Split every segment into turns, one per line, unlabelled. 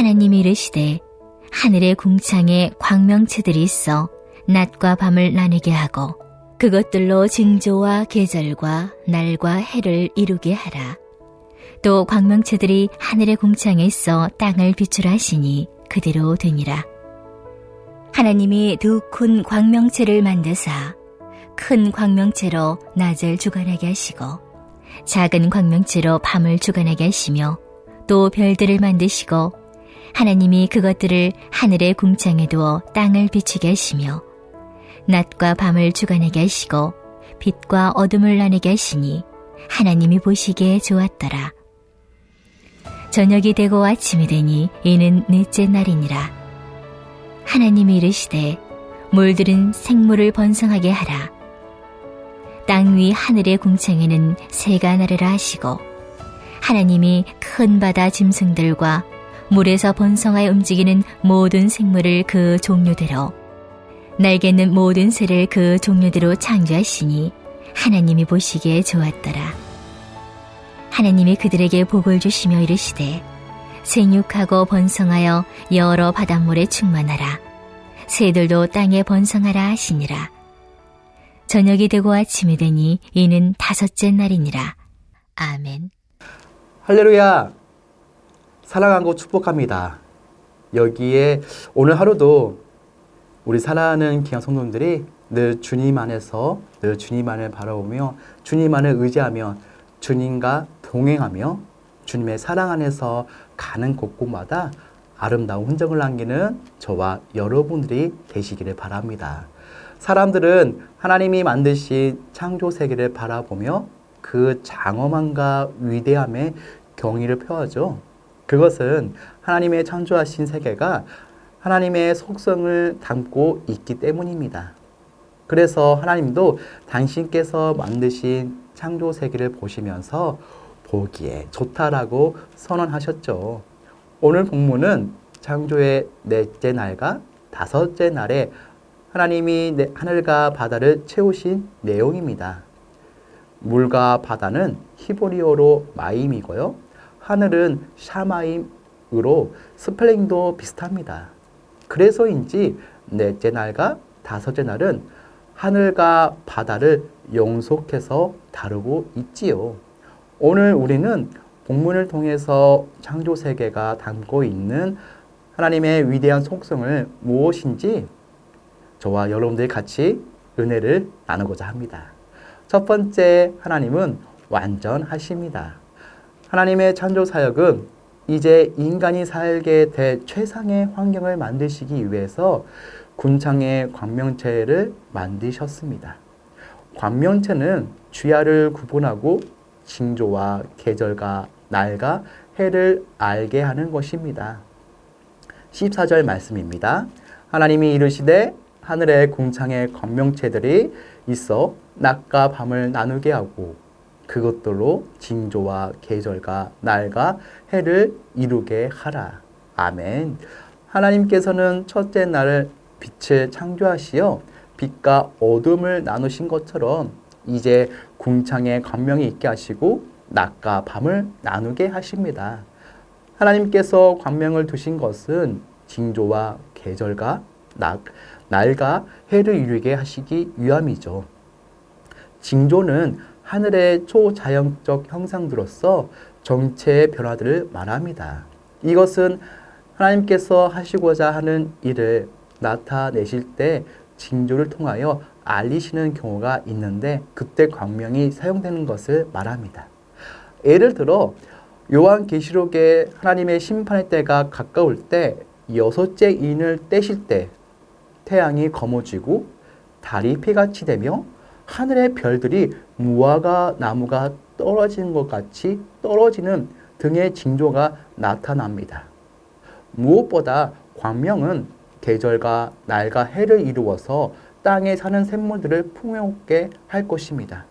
하나님이 이르시되 하늘의 궁창에 광명체들이 있어 낮과 밤을 나누게 하고 그것들로 징조와 계절과 날과 해를 이루게 하라. 또 광명체들이 하늘의 궁창에 있어 땅을 비추라 하시니 그대로 되니라. 하나님이 두 큰 광명체를 만드사 큰 광명체로 낮을 주관하게 하시고 작은 광명체로 밤을 주관하게 하시며 또 별들을 만드시고 하나님이 그것들을 하늘의 궁창에 두어 땅을 비추게 하시며 낮과 밤을 주관하게 하시고 빛과 어둠을 나누게 하시니 하나님이 보시기에 좋았더라. 저녁이 되고 아침이 되니 이는 넷째 날이니라. 하나님이 이르시되 물들은 생물을 번성하게 하라. 땅 위 하늘의 궁창에는 새가 나르라 하시고 하나님이 큰 바다 짐승들과 물에서 번성하여 움직이는 모든 생물을 그 종류대로 날개는 모든 새를 그 종류대로 창조하시니 하나님이 보시기에 좋았더라. 하나님이 그들에게 복을 주시며 이르시되 생육하고 번성하여 여러 바닷물에 충만하라. 새들도 땅에 번성하라 하시니라. 저녁이 되고 아침이 되니 이는 다섯째 날이니라. 아멘.
할렐루야. 사랑하고 축복합니다. 여기에 오늘 하루도 우리 사랑하는 귀한 성도님들이 늘 주님 안에서 늘 주님 안을 바라보며 주님 안을 의지하며 주님과 동행하며 주님의 사랑 안에서 가는 곳곳마다 아름다운 흔적을 남기는 저와 여러분들이 되시기를 바랍니다. 사람들은 하나님이 만드신 창조 세계를 바라보며 그 장엄함과 위대함에 경의를 표하죠. 그것은 하나님의 창조하신 세계가 하나님의 속성을 담고 있기 때문입니다. 그래서 하나님도 당신께서 만드신 창조 세계를 보시면서 보기에 좋다라고 선언하셨죠. 오늘 본문은 창조의 넷째 날과 다섯째 날에 하나님이 하늘과 바다를 채우신 내용입니다. 물과 바다는 히브리어로 마임이고요. 하늘은 샤마임으로 스펠링도 비슷합니다. 그래서인지 넷째 날과 다섯째 날은 하늘과 바다를 연속해서 다루고 있지요. 오늘 우리는 본문을 통해서 창조 세계가 담고 있는 하나님의 위대한 속성을 무엇인지 저와 여러분들이 같이 은혜를 나누고자 합니다. 첫 번째, 하나님은 완전하십니다. 하나님의 창조 사역은 이제 인간이 살게 될 최상의 환경을 만드시기 위해서 군창의 광명체를 만드셨습니다. 광명체는 주야를 구분하고 징조와 계절과 날과 해를 알게 하는 것입니다. 14절 말씀입니다. 하나님이 이르시되 하늘의 궁창에 광명체들이 있어 낮과 밤을 나누게 하고 그것들로 징조와 계절과 날과 해를 이루게 하라. 아멘. 하나님께서는 첫째 날을 빛을 창조하시어 빛과 어둠을 나누신 것처럼 이제 궁창에 광명이 있게 하시고 낮과 밤을 나누게 하십니다. 하나님께서 광명을 두신 것은 징조와 계절과 날과 해를 이루게 하시기 위함이죠. 징조는 하늘의 초자연적 형상들로서 정체의 변화들을 말합니다. 이것은 하나님께서 하시고자 하는 일을 나타내실 때 징조를 통하여 알리시는 경우가 있는데 그때 광명이 사용되는 것을 말합니다. 예를 들어 요한계시록에 하나님의 심판의 때가 가까울 때 여섯째 인을 떼실 때 태양이 검어지고 달이 피같이 되며 하늘의 별들이 무화과 나무가 떨어지는 것 같이 떨어지는 등의 징조가 나타납니다. 무엇보다 광명은 계절과 날과 해를 이루어서 땅에 사는 생물들을 풍요롭게 할 것입니다.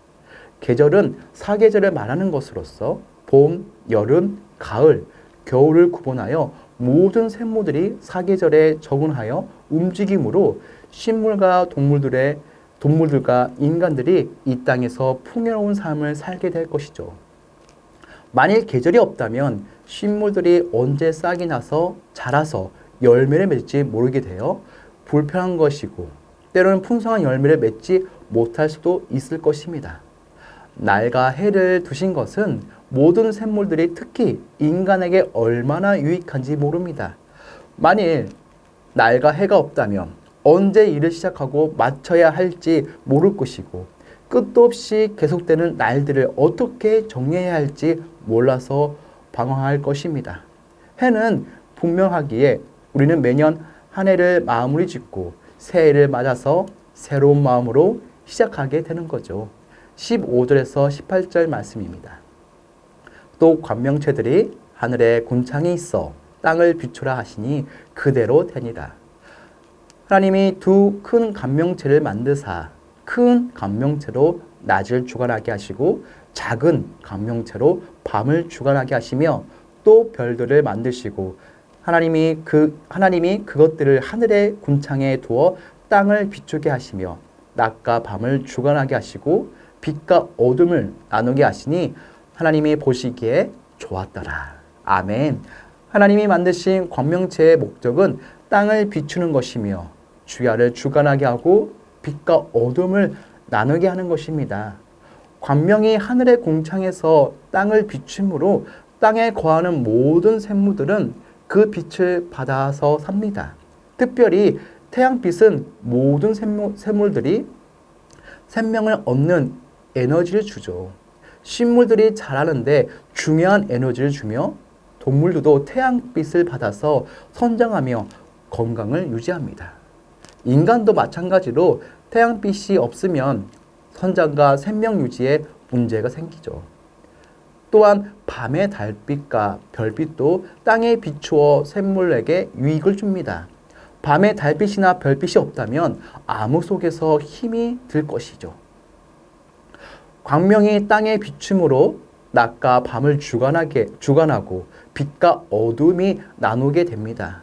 계절은 사계절을 말하는 것으로서 봄, 여름, 가을, 겨울을 구분하여 모든 생물들이 사계절에 적응하여 움직임으로 식물과 동물들과 인간들이 이 땅에서 풍요로운 삶을 살게 될 것이죠. 만일 계절이 없다면 식물들이 언제 싹이 나서 자라서 열매를 맺지 모르게 되어 불편한 것이고 때로는 풍성한 열매를 맺지 못할 수도 있을 것입니다. 날과 해를 두신 것은 모든 샘물들이 특히 인간에게 얼마나 유익한지 모릅니다. 만일 날과 해가 없다면 언제 일을 시작하고 마쳐야 할지 모를 것이고 끝도 없이 계속되는 날들을 어떻게 정리해야 할지 몰라서 방황할 것입니다. 해는 분명하기에 우리는 매년 한 해를 마무리 짓고 새해를 맞아서 새로운 마음으로 시작하게 되는 거죠. 15절에서 18절 말씀입니다. 또 관명체들이 하늘에 군창이 있어 땅을 비추라 하시니 그대로 되니라. 하나님이 두 큰 관명체를 만드사 큰 관명체로 낮을 주관하게 하시고 작은 관명체로 밤을 주관하게 하시며 또 별들을 만드시고 하나님이 그것들을 하늘의 군창에 두어 땅을 비추게 하시며 낮과 밤을 주관하게 하시고 빛과 어둠을 나누게 하시니 하나님이 보시기에 좋았더라. 아멘. 하나님이 만드신 광명체의 목적은 땅을 비추는 것이며 주야를 주관하게 하고 빛과 어둠을 나누게 하는 것입니다. 광명이 하늘의 공창에서 땅을 비춤으로 땅에 거하는 모든 생물들은 그 빛을 받아서 삽니다. 특별히 태양빛은 모든 생물들이 생명을 얻는 에너지를 주죠. 식물들이 자라는데 중요한 에너지를 주며 동물들도 태양빛을 받아서 성장하며 건강을 유지합니다. 인간도 마찬가지로 태양빛이 없으면 성장과 생명 유지에 문제가 생기죠. 또한 밤의 달빛과 별빛도 땅에 비추어 생물에게 유익을 줍니다. 밤에 달빛이나 별빛이 없다면 암흑 속에서 힘이 들 것이죠. 광명이 땅에 비춤으로 낮과 밤을 주관하고 빛과 어둠이 나누게 됩니다.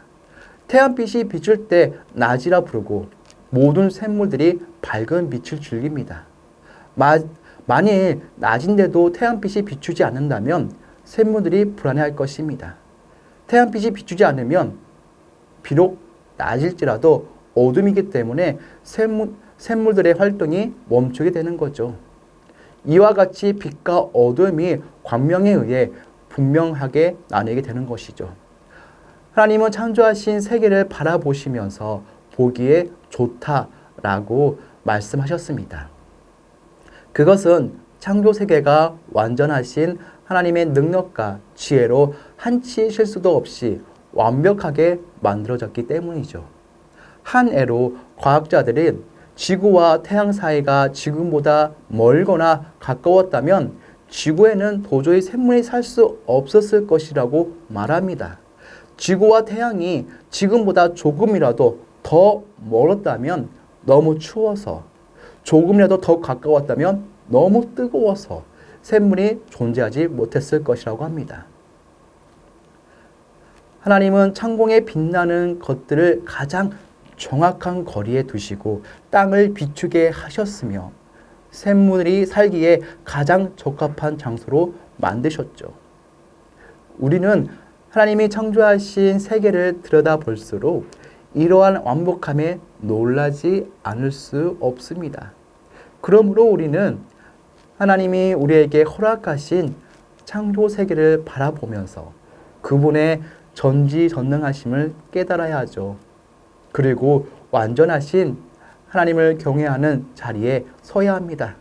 태양빛이 비출 때 낮이라 부르고 모든 생물들이 밝은 빛을 즐깁니다. 만일 낮인데도 태양빛이 비추지 않는다면 생물들이 불안해할 것입니다. 태양빛이 비추지 않으면 비록 낮일지라도 어둠이기 때문에 생물들의 활동이 멈추게 되는 거죠. 이와 같이 빛과 어둠이 광명에 의해 분명하게 나뉘게 되는 것이죠. 하나님은 창조하신 세계를 바라보시면서 보기에 좋다라고 말씀하셨습니다. 그것은 창조 세계가 완전하신 하나님의 능력과 지혜로 한치 실수도 없이 완벽하게 만들어졌기 때문이죠. 한 해로 과학자들은 지구와 태양 사이가 지금보다 멀거나 가까웠다면 지구에는 도저히 생물이 살 수 없었을 것이라고 말합니다. 지구와 태양이 지금보다 조금이라도 더 멀었다면 너무 추워서, 조금이라도 더 가까웠다면 너무 뜨거워서 생물이 존재하지 못했을 것이라고 합니다. 하나님은 창공에 빛나는 것들을 가장 정확한 거리에 두시고 땅을 비추게 하셨으며 생물이 살기에 가장 적합한 장소로 만드셨죠. 우리는 하나님이 창조하신 세계를 들여다볼수록 이러한 완벽함에 놀라지 않을 수 없습니다. 그러므로 우리는 하나님이 우리에게 허락하신 창조 세계를 바라보면서 그분의 전지전능하심을 깨달아야 하죠. 그리고 완전하신 하나님을 경외하는 자리에 서야 합니다.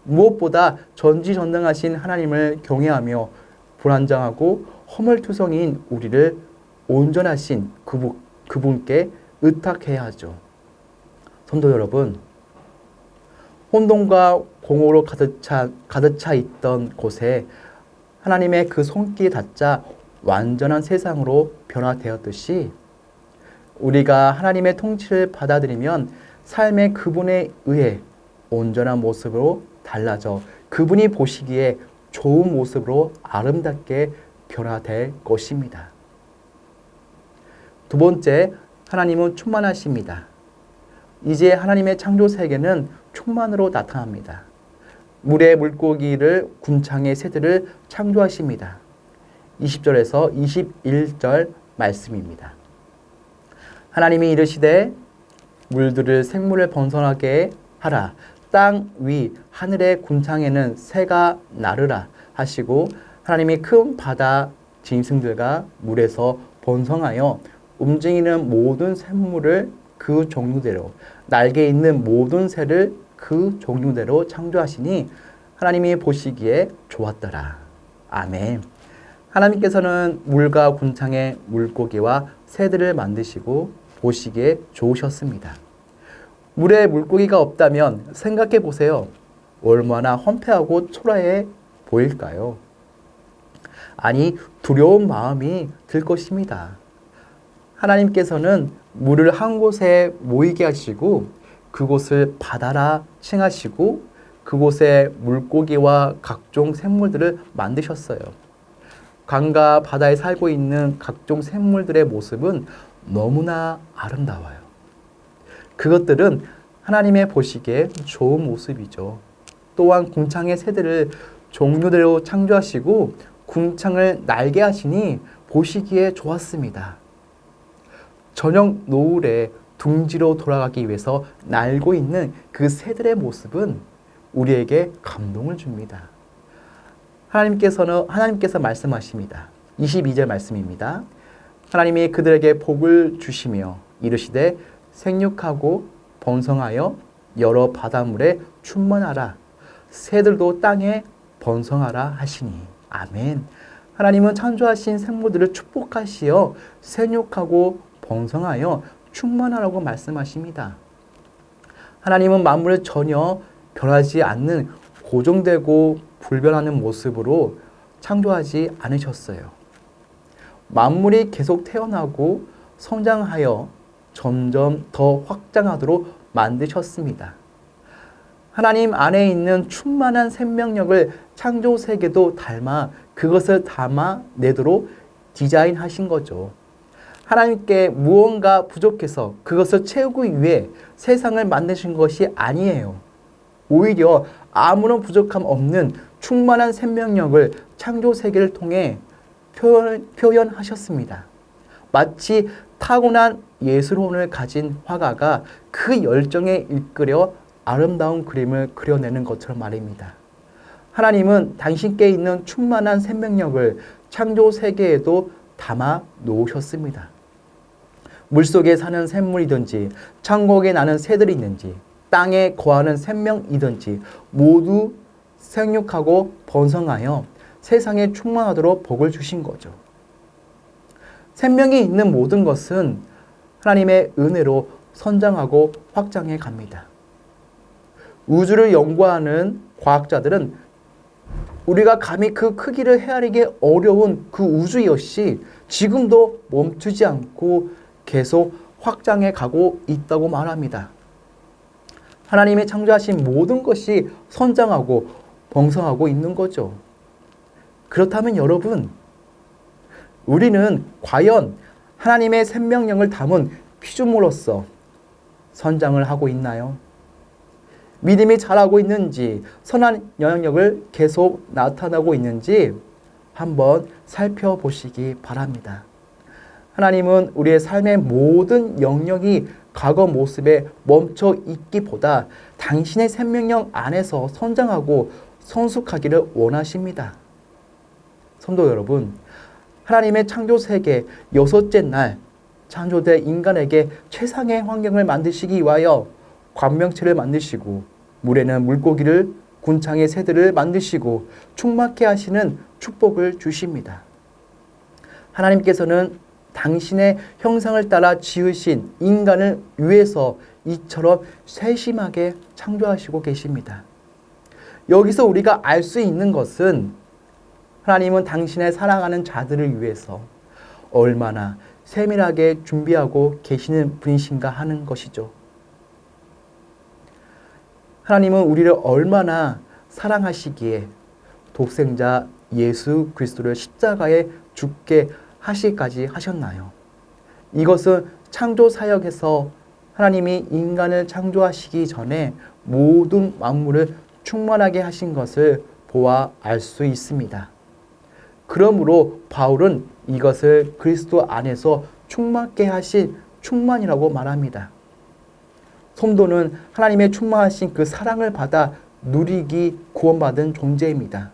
무엇보다 전지전능하신 하나님을 경외하며 불안정하고 허물투성이인 우리를 온전하신 그분께 의탁해야 하죠. 성도 여러분, 혼돈과 공허로 가득 차 있던 곳에 하나님의 그 손길이 닿자 완전한 세상으로 변화되었듯이 우리가 하나님의 통치를 받아들이면 삶의 그분에 의해 온전한 모습으로 달라져 그분이 보시기에 좋은 모습으로 아름답게 변화될 것입니다. 두 번째, 하나님은 충만하십니다. 이제 하나님의 창조 세계는 충만으로 나타납니다. 물의 물고기를, 군창의 새들을 창조하십니다. 20절에서 21절 말씀입니다. 하나님이 이르시되 물들을 생물을 번성하게 하라. 땅 위 하늘의 군창에는 새가 나르라 하시고 하나님이 큰 바다 짐승들과 물에서 번성하여 움직이는 모든 생물을 그 종류대로 날개 있는 모든 새를 그 종류대로 창조하시니 하나님이 보시기에 좋았더라. 아멘. 하나님께서는 물과 군창의 물고기와 새들을 만드시고 보시기에 좋으셨습니다. 물에 물고기가 없다면 생각해 보세요. 얼마나 험폐하고 초라해 보일까요? 아니, 두려운 마음이 들 것입니다. 하나님께서는 물을 한 곳에 모이게 하시고 그곳을 바다라 칭하시고 그곳에 물고기와 각종 생물들을 만드셨어요. 강과 바다에 살고 있는 각종 생물들의 모습은 너무나 아름다워요. 그것들은 하나님의 보시기에 좋은 모습이죠. 또한 궁창의 새들을 종류대로 창조하시고 궁창을 날게 하시니 보시기에 좋았습니다. 저녁 노을에 둥지로 돌아가기 위해서 날고 있는 그 새들의 모습은 우리에게 감동을 줍니다. 하나님께서 말씀하십니다. 22절 말씀입니다. 하나님이 그들에게 복을 주시며 이르시되 생육하고 번성하여 여러 바닷물에 충만하라. 새들도 땅에 번성하라 하시니. 아멘. 하나님은 창조하신 생물들을 축복하시어 생육하고 번성하여 충만하라고 말씀하십니다. 하나님은 만물을 전혀 변하지 않는 고정되고 불변하는 모습으로 창조하지 않으셨어요. 만물이 계속 태어나고 성장하여 점점 더 확장하도록 만드셨습니다. 하나님 안에 있는 충만한 생명력을 창조 세계도 닮아 그것을 담아내도록 디자인하신 거죠. 하나님께 무언가 부족해서 그것을 채우기 위해 세상을 만드신 것이 아니에요. 오히려 아무런 부족함 없는 충만한 생명력을 창조 세계를 통해 표현하셨습니다. 마치 타고난 예술혼을 가진 화가가 그 열정에 이끌려 아름다운 그림을 그려내는 것처럼 말입니다. 하나님은 당신께 있는 충만한 생명력을 창조 세계에도 담아 놓으셨습니다. 물속에 사는 샘물이든지 천국에 나는 새들이 있는지 땅에 거하는 생명이든지 모두 생육하고 번성하여 세상에 충만하도록 복을 주신 거죠. 생명이 있는 모든 것은 하나님의 은혜로 성장하고 확장해 갑니다. 우주를 연구하는 과학자들은 우리가 감히 그 크기를 헤아리기 어려운 그 우주 역시 지금도 멈추지 않고 계속 확장해 가고 있다고 말합니다. 하나님이 창조하신 모든 것이 성장하고 번성하고 있는 거죠. 그렇다면 여러분, 우리는 과연 하나님의 생명력을 담은 피조물로서 성장을 하고 있나요? 믿음이 자라고 있는지, 선한 영향력을 계속 나타나고 있는지 한번 살펴보시기 바랍니다. 하나님은 우리의 삶의 모든 영역이 과거 모습에 멈춰 있기보다 당신의 생명력 안에서 성장하고 성숙하기를 원하십니다. 성도 여러분, 하나님의 창조 세계 6째 날 창조된 인간에게 최상의 환경을 만드시기 위하여 광명체를 만드시고 물에는 물고기를 군창의 새들을 만드시고 충만케 하시는 축복을 주십니다. 하나님께서는 당신의 형상을 따라 지으신 인간을 위해서 이처럼 세심하게 창조하시고 계십니다. 여기서 우리가 알 수 있는 것은 하나님은 당신의 사랑하는 자들을 위해서 얼마나 세밀하게 준비하고 계시는 분이신가 하는 것이죠. 하나님은 우리를 얼마나 사랑하시기에 독생자 예수 그리스도를 십자가에 죽게 하시기까지 하셨나요? 이것은 창조 사역에서 하나님이 인간을 창조하시기 전에 모든 만물을 충만하게 하신 것을 보아 알 수 있습니다. 그러므로 바울은 이것을 그리스도 안에서 충만케 하신 충만이라고 말합니다. 성도는 하나님의 충만하신 그 사랑을 받아 누리기 구원받은 존재입니다.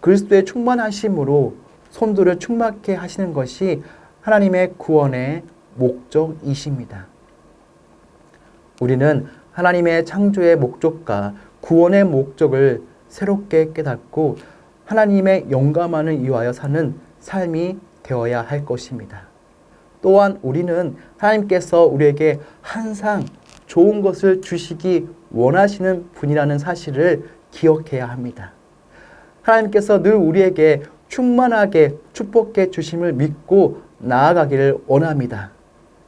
그리스도의 충만하심으로 성도를 충만케 하시는 것이 하나님의 구원의 목적이십니다. 우리는 하나님의 창조의 목적과 구원의 목적을 새롭게 깨닫고 하나님의 영감만을 위하여 사는 삶이 되어야 할 것입니다. 또한 우리는 하나님께서 우리에게 항상 좋은 것을 주시기 원하시는 분이라는 사실을 기억해야 합니다. 하나님께서 늘 우리에게 충만하게 축복해 주심을 믿고 나아가기를 원합니다.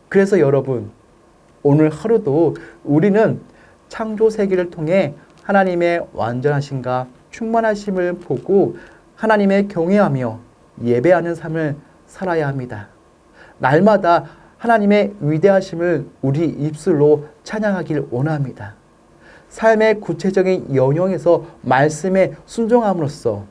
그래서 여러분, 오늘 하루도 우리는 창조 세계를 통해 하나님의 완전하심과 충만하심을 보고 하나님의 경외하며 예배하는 삶을 살아야 합니다. 날마다 하나님의 위대하심을 우리 입술로 찬양하길 원합니다. 삶의 구체적인 영역에서 말씀에 순종함으로써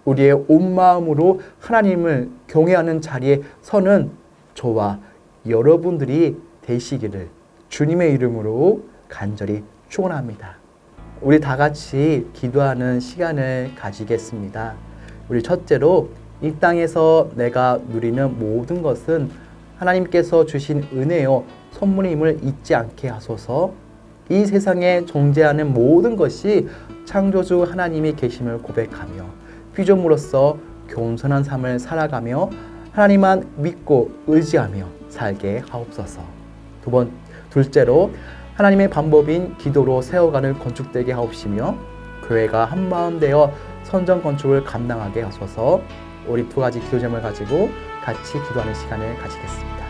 우리의 온 마음으로 하나님을 경외하는 자리에 서는 저와 여러분들이 되시기를 주님의 이름으로 간절히 축원합니다. 우리 다 같이 기도하는 시간을 가지겠습니다. 우리 첫째로 이 땅에서 내가 누리는 모든 것은 하나님께서 주신 은혜요 선물임을 잊지 않게 하소서. 이 세상에 존재하는 모든 것이 창조주 하나님이 계심을 고백하며 피조물로서 겸손한 삶을 살아가며 하나님만 믿고 의지하며 살게 하옵소서. 둘째로 하나님의 방법인 기도로 세워가는 건축되게 하옵시며 교회가 한마음 되어 선전 건축을 감당하게 하소서. 우리 두 가지 기도 제목을 가지고 같이 기도하는 시간을 가지겠습니다.